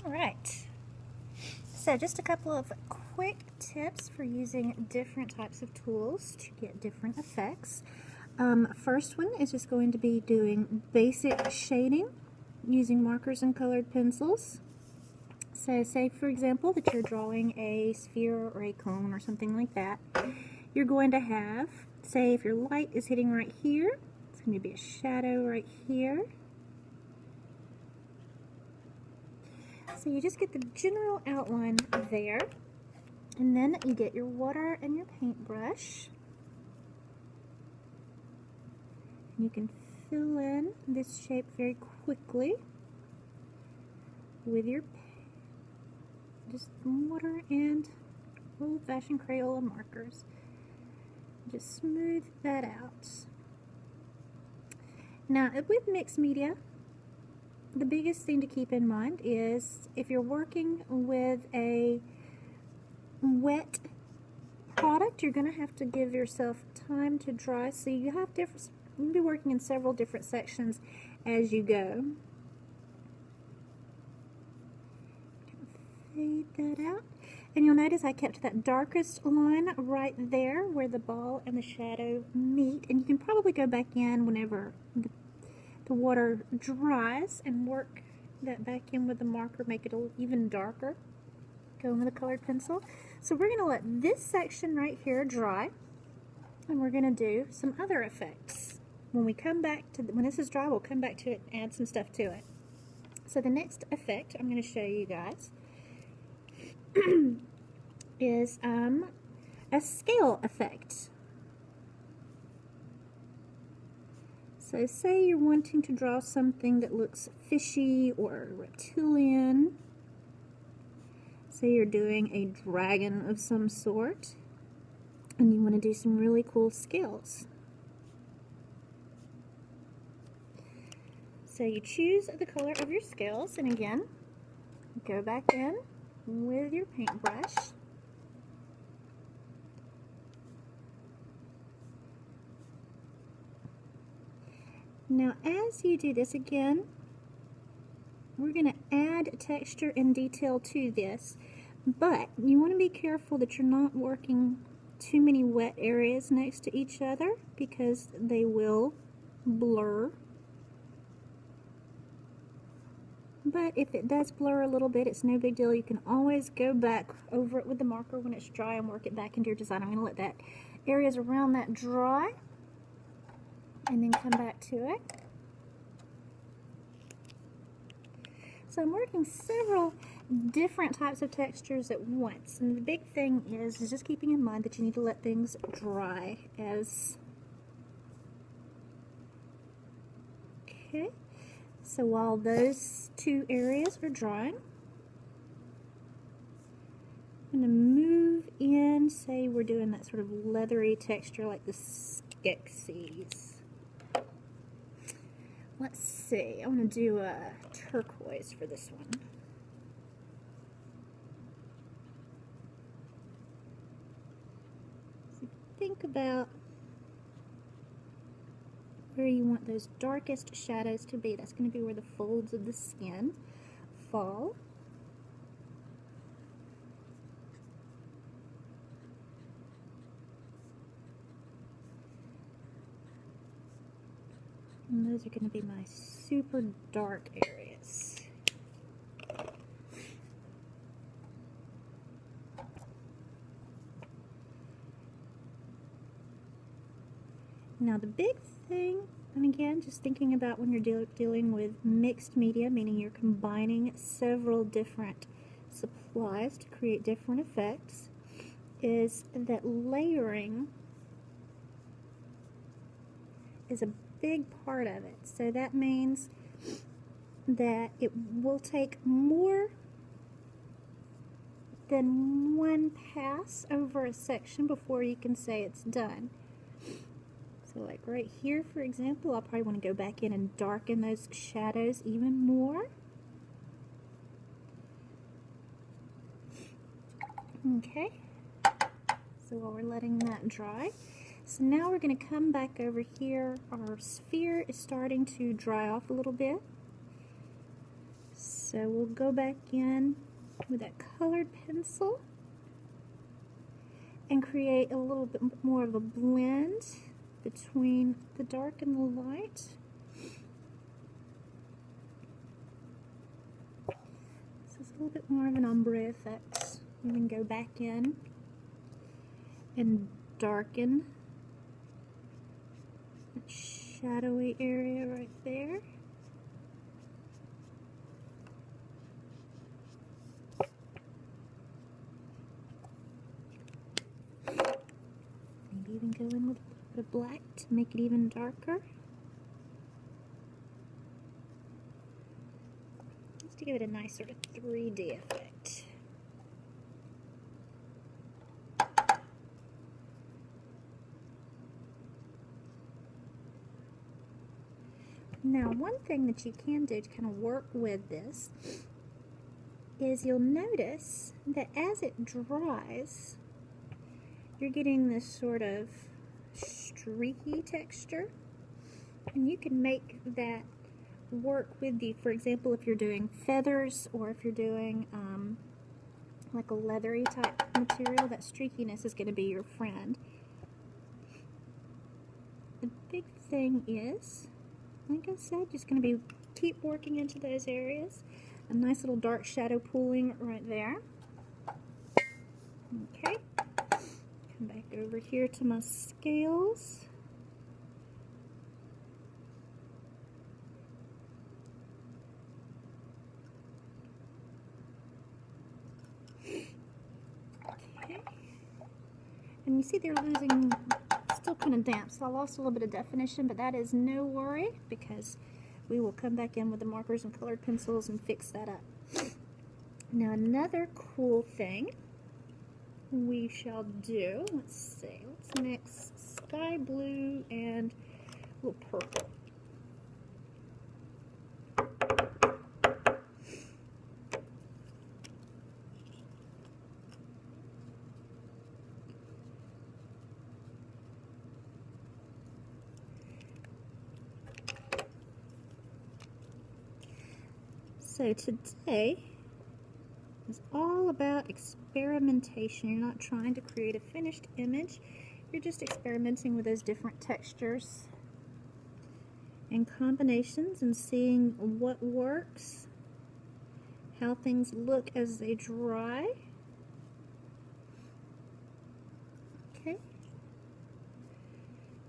Alright, so just a couple of quick tips for using different types of tools to get different effects. First one is just going to be doing basic shading using markers and colored pencils. So say for example that you're drawing a sphere or a cone or something like that. You're going to have, say if your light is hitting right here, it's going to be a shadow right here. So you just get the general outline there, and then you get your water and your paintbrush. And you can fill in this shape very quickly with your just water and old-fashioned Crayola markers. Just smooth that out. Now with mixed media, the biggest thing to keep in mind is if you're working with a wet product, you're going to have to give yourself time to dry. So you have you'll be working in several different sections as you go. Fade that out. And you'll notice I kept that darkest line right there where the ball and the shadow meet. And you can probably go back in whenever the water dries and work that back in with the marker, make it even darker. Go in with a colored pencil. So we're going to let this section right here dry, and we're going to do some other effects. When we come back to when this is dry, we'll come back to it and add some stuff to it. So the next effect I'm going to show you guys is a scale effect. So say you're wanting to draw something that looks fishy or reptilian. Say you're doing a dragon of some sort, and you want to do some really cool scales. So you choose the color of your scales, and again, go back in with your paintbrush. Now as you do this again, we're going to add texture and detail to this, but you want to be careful that you're not working too many wet areas next to each other because they will blur. But if it does blur a little bit, it's no big deal. You can always go back over it with the marker when it's dry and work it back into your design. I'm going to let that areas around that dry and then come back to it. So I'm working several different types of textures at once, and the big thing is just keeping in mind that you need to let things dry as okay. So while those two areas are drying, I'm going to move in, say we're doing that sort of leathery texture like the Skeksis. Let's see, I want to do a turquoise for this one. So think about where you want those darkest shadows to be. That's going to be where the folds of the skin fall. And those are going to be my super dark areas. Now the big thing, and again, just thinking about when you're dealing with mixed media, meaning you're combining several different supplies to create different effects, is that layering is a big part of it. So that means that it will take more than one pass over a section before you can say it's done. So like right here, for example, I'll probably want to go back in and darken those shadows even more. Okay, so while we're letting that dry, so now we're going to come back over here. Our sphere is starting to dry off a little bit. So we'll go back in with that colored pencil and create a little bit more of a blend between the dark and the light. This is a little bit more of an ombre effect. You can go back in and darken that shadowy area right there. Maybe even go in with a little bit of black to make it even darker. Just to give it a nice sort of 3D effect. Now, one thing that you can do to kind of work with this is you'll notice that as it dries, you're getting this sort of streaky texture, and you can make that work with you. For example, if you're doing feathers or if you're doing like a leathery type material, that streakiness is going to be your friend. The big thing is, like I said, just going to be keep working into those areas. A nice little dark shadow pooling right there. Okay. Come back over here to my scales. Okay. And you see they're losing, still kind of damp, so I lost a little bit of definition, but that is no worry because we will come back in with the markers and colored pencils and fix that up. Now another cool thing we shall do, let's see, let's mix sky blue and a little purple. So today is all about experimentation. You're not trying to create a finished image. You're just experimenting with those different textures and combinations and seeing what works, how things look as they dry. Okay,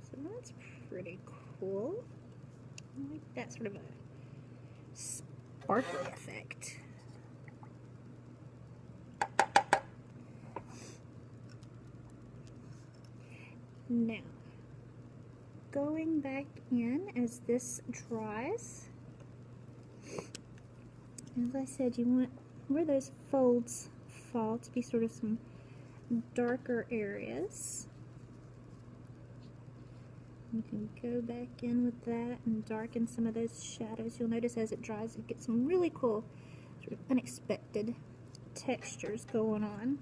so that's pretty cool. I like that sort of a sparkly effect. Now, going back in as this dries, as I said, you want where those folds fall to be sort of some darker areas. You can go back in with that and darken some of those shadows. You'll notice as it dries, you get some really cool, sort of unexpected textures going on.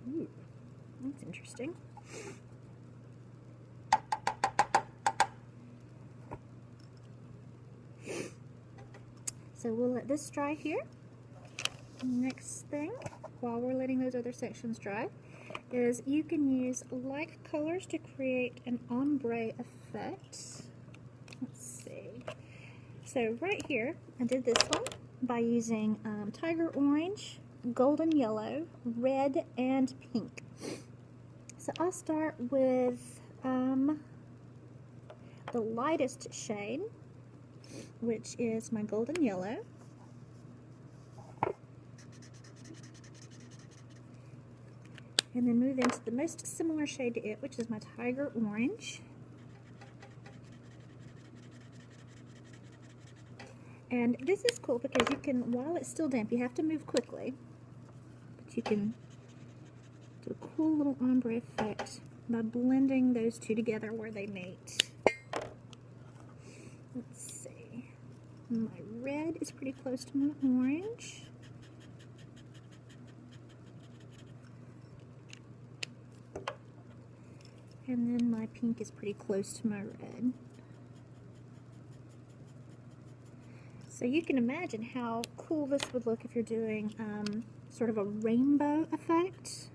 Ooh, that's interesting. So we'll let this dry here. Next thing, while we're letting those other sections dry, is you can use light colors to create an ombre effect. Let's see. So right here, I did this one by using tiger orange, golden yellow, red, and pink. So I'll start with the lightest shade, which is my golden yellow. And then move into the most similar shade to it, which is my tiger orange. And this is cool because you can, while it's still damp, you have to move quickly, but you can do a cool little ombre effect by blending those two together where they meet. Let's see. My red is pretty close to my orange. And then my pink is pretty close to my red. So you can imagine how cool this would look if you're doing sort of a rainbow effect,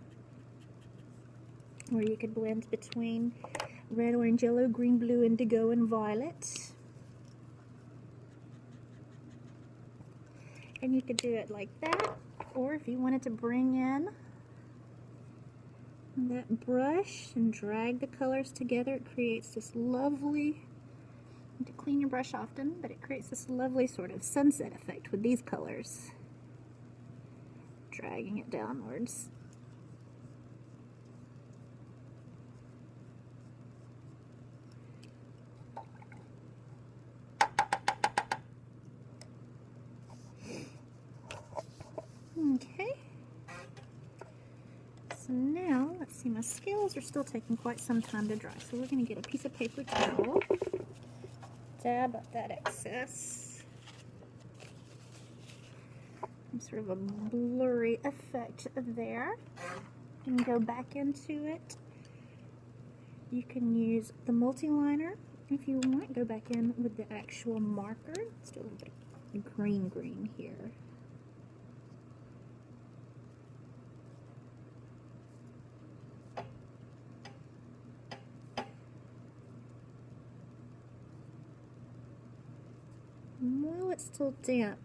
where you could blend between red, orange, yellow, green, blue, indigo, and violet. And you could do it like that, or if you wanted to bring in that brush and drag the colors together, it creates this lovely, you need to clean your brush often, but it creates this lovely sort of sunset effect with these colors. Dragging it downwards. Okay. So now, let's see, my scales are still taking quite some time to dry. So we're going to get a piece of paper towel, dab up that excess. And sort of a blurry effect there. And go back into it. You can use the multi-liner if you want. Go back in with the actual marker. Let's do a little bit of green here. While it's still damp,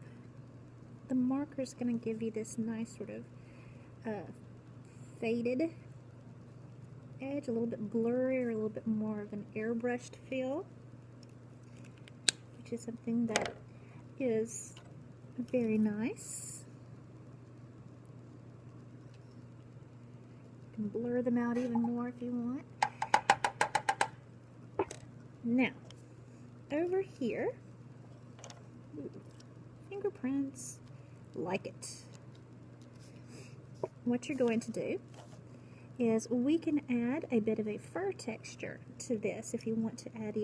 the marker is going to give you this nice sort of faded edge, a little bit blurry or a little bit more of an airbrushed feel, which is something that is very nice. You can blur them out even more if you want. Now, over here, fingerprints, like it. What you're going to do is we can add a bit of a fur texture to this if you want to add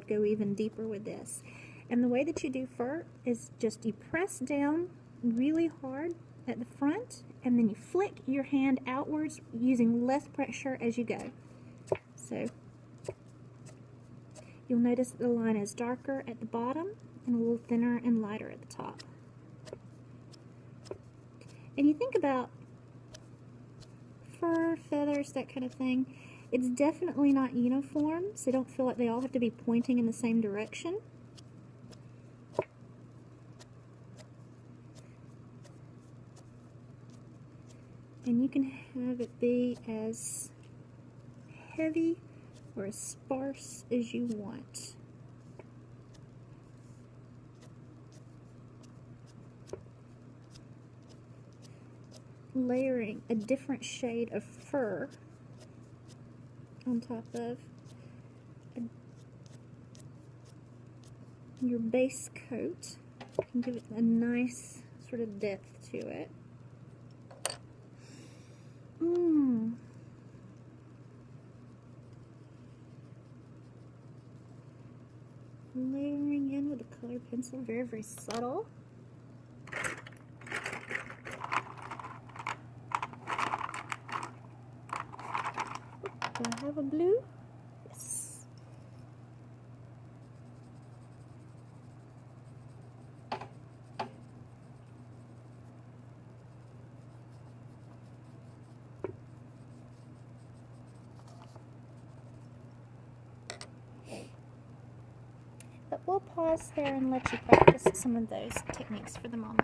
go even deeper with this. And the way that you do fur is just you press down really hard at the front and then you flick your hand outwards using less pressure as you go. So you'll notice that the line is darker at the bottom and a little thinner and lighter at the top. And you think about fur, feathers, that kind of thing, it's definitely not uniform, so don't feel like they all have to be pointing in the same direction. And you can have it be as heavy or as sparse as you want. Layering a different shade of fur on top of your base coat can give it a nice sort of depth to it. Layering in with a colored pencil, very, very subtle. Do I have a blue? Yes. But we'll pause there and let you practice some of those techniques for the moment.